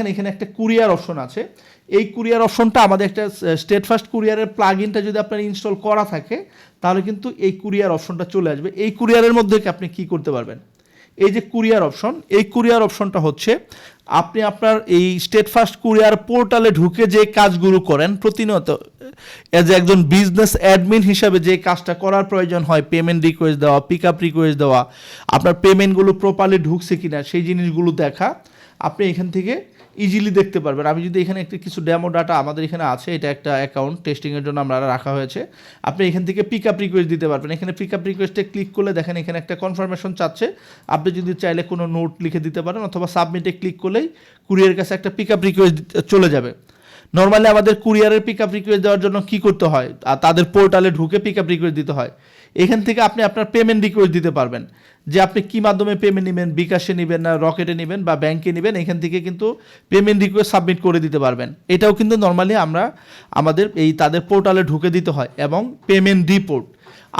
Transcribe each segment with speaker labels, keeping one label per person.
Speaker 1: এখানে একটা courier option আছে। এই কুরিয়ার অপশনটা আমাদের একটা স্টেটফাস্ট কুরিয়ারের প্লাগইনটা যদি আপনার ইনস্টল করা থাকে তাহলে কিন্তু এই কুরিয়ার অপশনটা চলে আসবে। এই কুরিয়ারের মধ্যে আপনি কি করতে পারবেন, এই যে কুরিয়ার অপশন, এই কুরিয়ার অপশনটা হচ্ছে আপনি আপনার এই স্টেটফাস্ট কুরিয়ার পোর্টালে ঢুকে যে কাজগুলো করেন প্রতিনিয়ত এজ একজন বিজনেস অ্যাডমিন হিসাবে যে কাজটা করার প্রয়োজন হয়, পেমেন্ট রিকোয়েস্ট দেওয়া, পিক আপ রিকোয়েস্ট দেওয়া, আপনার পেমেন্টগুলো প্রপারলি ঢুকছে কিনা সেই জিনিসগুলো দেখা আপনি এখান থেকে ইজিলি দেখতে পারবেন। আমি যদি এখানে একটা কিছু ডেমো ডাটা আমাদের এখানে আছে, এটা একটা অ্যাকাউন্ট টেস্টিংয়ের জন্য আমরা রাখা হয়েছে, আপনি এখান থেকে পিক আপ রিকোয়েস্ট দিতে পারবেন। এখানে পিক আপ রিকোয়েস্টে ক্লিক করলে দেখেন এখানে একটা কনফার্মেশন চাচ্ছে, আপনি যদি চাইলে কোনো নোট লিখে দিতে পারেন অথবা সাবমিটে ক্লিক করলেই কুরিয়ারের কাছে একটা পিক আপ রিকোয়েস্ট চলে যাবে। নর্মালি আমাদের কুরিয়ারের পিক আপ রিকোয়েস্ট দেওয়ার জন্য কী করতে হয়, আর তাদের পোর্টালে ঢুকে পিক আপ রিকোয়েস্ট দিতে হয়। এখান থেকে আপনি আপনার পেমেন্ট রিকোয়েস্ট দিতে পারবেন, যে আপনি কী মাধ্যমে পেমেন্ট নেবেন, বিকাশে নেবেন না রকেটে নেবেন বা ব্যাংকে নেবেন, এখান থেকে কিন্তু পেমেন্ট রিকোয়েস্ট সাবমিট করে দিতে পারবেন। এটাও কিন্তু নর্মালি আমাদের এই তাদের পোর্টালে ঢুকে দিতে হয়। এবং পেমেন্ট রিপোর্ট,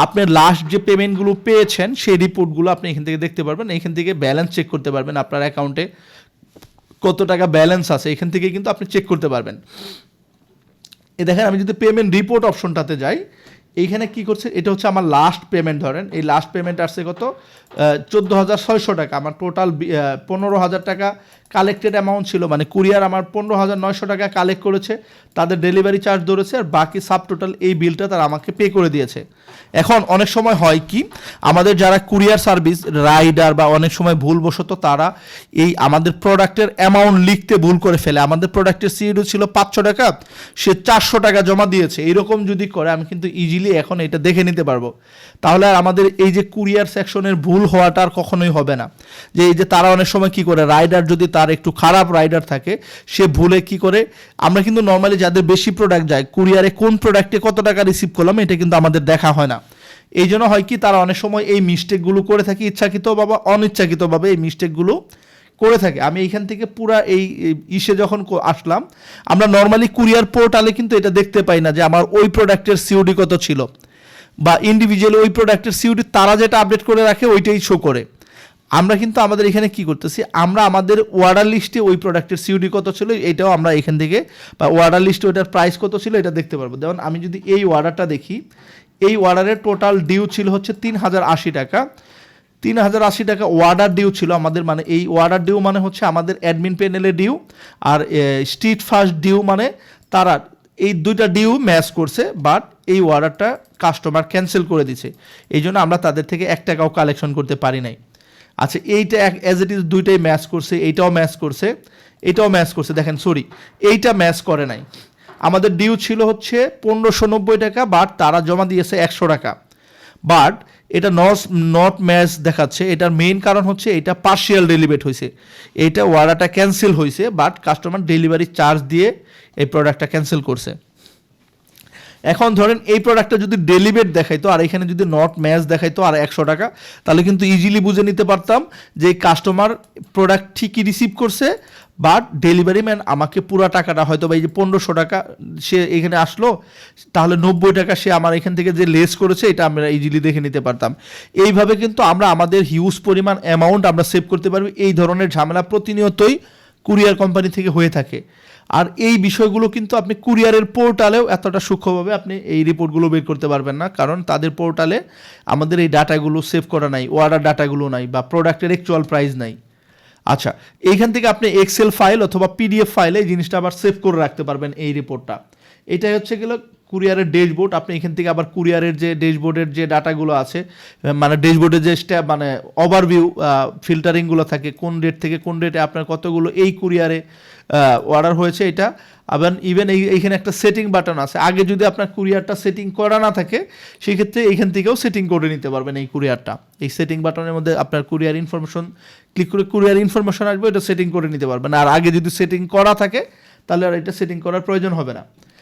Speaker 1: আপনার লাস্ট যে পেমেন্টগুলো পেয়েছেন সেই রিপোর্টগুলো আপনি এখান থেকে দেখতে পারবেন। এখান থেকে ব্যালেন্স চেক করতে পারবেন, আপনার অ্যাকাউন্টে কত টাকা ব্যালেন্স আছে এখান থেকে কিন্তু আপনি চেক করতে পারবেন। এ দেখেন আমি যদি পেমেন্ট রিপোর্ট অপশনটাতে যাই, এইখানে কি করছে, এটা হচ্ছে আমার লাস্ট পেমেন্ট। ধরেন এই লাস্ট পেমেন্ট আসছে কত, 14,600 টাকা। আমার টোটাল 15,000 টাকা কালেক্টেড অ্যামাউন্ট ছিল, মানে কুরিয়ার আমার 15,900 টাকা কালেক্ট করেছে, তাদের ডেলিভারি চার্জ ধরেছে, আর বাকি সাব টোটাল এই বিলটা তারা আমাকে পে করে দিয়েছে। এখন অনেক সময় হয় কি, আমাদের যারা কুরিয়ার সার্ভিস রাইডার বা অনেক সময় ভুলবশত তারা এই আমাদের প্রোডাক্টের অ্যামাউন্ট লিখতে ভুল করে ফেলে। আমাদের প্রোডাক্টের সিইডি ছিল 500 টাকা, সে 400 টাকা জমা দিয়েছে, এইরকম যদি করে আমি কিন্তু ইজিলি এখন এটা দেখে নিতে পারবো। তাহলে আর আমাদের এই যে কুরিয়ার সেকশনের ভুল হওয়াটা আর কখনোই হবে না। যে এই যে তারা অনেক সময় কি করে, রাইডার যদি তার একটু খারাপ রাইডার থাকে, সে ভুলে কি করে, আমরা কিন্তু নর্মালি যাদের বেশি প্রোডাক্ট যায় কুরিয়ারে কোন প্রোডাক্টে কত টাকা রিসিভ করলাম এটা কিন্তু আমাদের দেখা হয় না। এই জন্য হয় কি, তারা অনেক সময় এই মিস্টেকগুলো করে থাকে, ইচ্ছাকৃত বা অনিচ্ছাকৃতভাবে এই মিস্টেকগুলো করে থাকে। আমি এইখান থেকে পুরা এই ইসে যখন আসলাম, আমরা নর্মালি কুরিয়ার পোর্টালে কিন্তু এটা দেখতে পাই না যে আমার ওই প্রোডাক্টের সিওডি কত ছিল, বা ইন্ডিভিজুয়ালি ওই প্রোডাক্টের সিওডি তারা যেটা আপডেট করে রাখে ওইটাই শো করে। আমরা কিন্তু আমাদের এখানে কি করতেছি, আমরা আমাদের অর্ডার লিস্টে ওই প্রোডাক্টের সিওডি কত ছিল এটাও আমরা এখান থেকে, বা অর্ডার লিস্টে ওইটার প্রাইস কত ছিল এটা দেখতে পারবো। যেমন আমি যদি এই অর্ডারটা দেখি, এই অর্ডারের টোটাল ডিউ ছিল হচ্ছে 3,080 টাকা। 3,080 টাকা অর্ডার ডিউ ছিল আমাদের, মানে এই অর্ডার ডিউ মানে হচ্ছে আমাদের অ্যাডমিন প্যানেলের ডিউ, আর স্ট্রিট ফাস্ট ডিউ মানে তারা এই দুইটা ডিউ ম্যাচ করছে, বাট এই অর্ডারটা কাস্টমার ক্যান্সেল করে দিছে, এই জন্য আমরা তাদের থেকে 1 টাকাও কালেকশন করতে পারি নাই। আচ্ছা, এইটা অ্যাজ ইট ইজ দুইটাই ম্যাচ করছে, এইটাও ম্যাচ করছে, এটাও ম্যাচ করছে। দেখেন সরি, এইটা ম্যাচ করে নাই। আমাদের ডিউ ছিল হচ্ছে 1,590 টাকা, বাট তারা জমা দিয়েছে 100 টাকা, বাট এটা নট ম্যাচ দেখাচ্ছে। এটার মেইন কারণ হচ্ছে এটা পার্শিয়াল ডেলিভারি হয়েছে, এইটা অর্ডারটা ক্যান্সেল হয়েছে, বাট কাস্টমার ডেলিভারি চার্জ দিয়ে এই প্রোডাক্টটা ক্যান্সেল করছে। এখন ধরেন এই প্রোডাক্টটা যদি ডেলিভার দেখাইতো আর এখানে যদি নট ম্যাচ দেখাইতো আর 100 টাকা, তাহলে কিন্তু ইজিলি বুঝে নিতে পারতাম যে কাস্টমার প্রোডাক্ট ঠিকই রিসিভ করছে, বাট ডেলিভারি ম্যান আমাকে পুরো টাকাটা হয়তো বা এই যে 1,500 টাকা সে এখানে আসলো, তাহলে 90 টাকা সে আমার এখান থেকে যে লেস করেছে এটা আমরা ইজিলি দেখে নিতে পারতাম। এইভাবে কিন্তু আমরা আমাদের হিউজ পরিমাণ অ্যামাউন্ট আমরা সেভ করতে পারবো। এই ধরনের ঝামেলা প্রতিনিয়তই কুরিয়ার কোম্পানি থেকে হয়ে থাকে। আর এই বিষয়গুলো কিন্তু আপনি কুরিয়ারের পোর্টালেও এতটা সূক্ষ্মভাবে আপনি এই রিপোর্টগুলো বের করতে পারবেন না, কারণ তাদের পোর্টালে আমাদের এই ডাটাগুলো সেভ করা নাই, অর্ডার ডাটাগুলো নাই, বা প্রোডাক্টের অ্যাকচুয়াল প্রাইস নাই। আচ্ছা, এইখান থেকে আপনি এক্সেল ফাইল অথবা পিডিএফ ফাইলে এই জিনিসটা আবার সেভ করে রাখতে পারবেন এই রিপোর্টটা। এটাই হচ্ছে গেল কুরিয়ারের ড্যাশবোর্ড। আপনি এখান থেকে আবার কুরিয়ারের যে ড্যাশবোর্ডের যে ডাটাগুলো আছে, মানে ড্যাশবোর্ডের যে মানে ওভারভিউ ফিল্টারিংগুলো থাকে, কোন ডেট থেকে কোন ডেটে আপনার কতগুলো এই কুরিয়ারে অর্ডার হয়েছে এটা। আবার ইভেন এইখানে একটা সেটিং বাটন আছে, আগে যদি আপনার কুরিয়ারটা সেটিং করা না থাকে সেই ক্ষেত্রে এইখান থেকেও সেটিং করে নিতে পারবেন এই কুরিয়ারটা। এই সেটিং বাটনের মধ্যে আপনার কুরিয়ার ইনফরমেশন ক্লিক করে কুরিয়ার ইনফরমেশন আসবে, এটা সেটিং করে নিতে পারবেন। আর আগে যদি সেটিং করা থাকে তাহলে আর এটা সেটিং করার প্রয়োজন হবে না।